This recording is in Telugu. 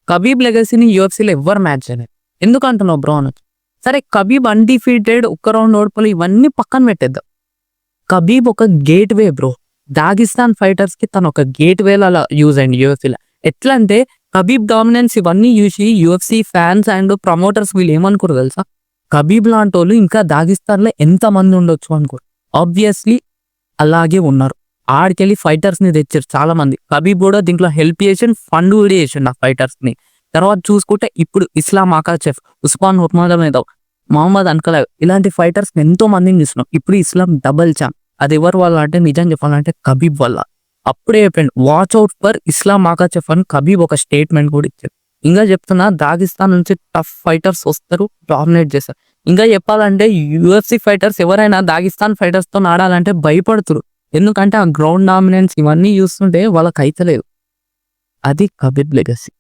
కబీబ్ లెగసీని యూఎఫ్సీలో ఎవ్వరు మ్యాచ్ చేయలేరు. ఎందుకంటున్నావు బ్రో అనొచ్చు. సరే కబీబ్ అన్‌డిఫీటెడ్ ఒక్క రౌండ్ ఓడిపోలే ఇవన్నీ పక్కన పెట్టేద్దాం. కబీబ్ ఒక గేట్ వే బ్రో. దాగిస్తాన్ ఫైటర్స్ కి తను ఒక గేట్ వేలో అలా యూజ్ అయ్యింది యూఎఫ్సీలో. ఎట్లా అంటే కబీబ్ డామినెన్స్ ఇవన్నీ చూసి యూఎఫ్సీ ఫ్యాన్స్ అండ్ ప్రమోటర్స్ వీళ్ళు ఏమనుకోరు తెలుసా? కబీబ్ లాంటి వాళ్ళు ఇంకా దాగిస్తాన్ లో ఎంత మంది ఉండొచ్చు అనుకోరు. ఆబ్వియస్లీ అలాగే ఉన్నారు. ఆడికెళ్ళి ఫైటర్స్ ని తెచ్చారు చాలా మంది. కబీబ్ కూడా దీంట్లో హెల్ప్ చేసి ఫండ్ కూడా చేసిండు ఆ ఫైటర్స్ ని. తర్వాత చూసుకుంటే ఇప్పుడు ఇస్లాం మకాచెవ్, ఉస్మాన్ హుర్మగమేదవ్, మొహమ్మద్ అన్కలవ్ ఇలాంటి ఫైటర్స్ ఎంతో మందిని చూస్తున్నాం. ఇప్పుడు ఇస్లాం డబుల్ ఛాంప్. అది ఎవరి వల్ల అంటే నిజం చెప్పాలంటే కబీబ్ వల్ల. అప్పుడే చెప్పండి వాచ్ అవుట్ ఫర్ ఇస్లాం మకాచెవ్ అని కబీబ్ ఒక స్టేట్మెంట్ కూడా ఇచ్చారు. ఇంకా చెప్తున్నా దాగిస్తాన్ నుంచి టఫ్ ఫైటర్స్ వస్తారు, డామినేట్ చేస్తారు. ఇంకా చెప్పాలంటే యూఎఫ్సీ ఫైటర్స్ ఎవరైనా దాగిస్తాన్ ఫైటర్స్ తో ఆడాలంటే భయపడుతురు. ఎందుకంటే ఆ గ్రౌండ్ డామినెన్స్ ఇవన్నీ చూస్తుంటే వాళ్ళకి అయితలేదు. అది కబీబ్ లెగసీ.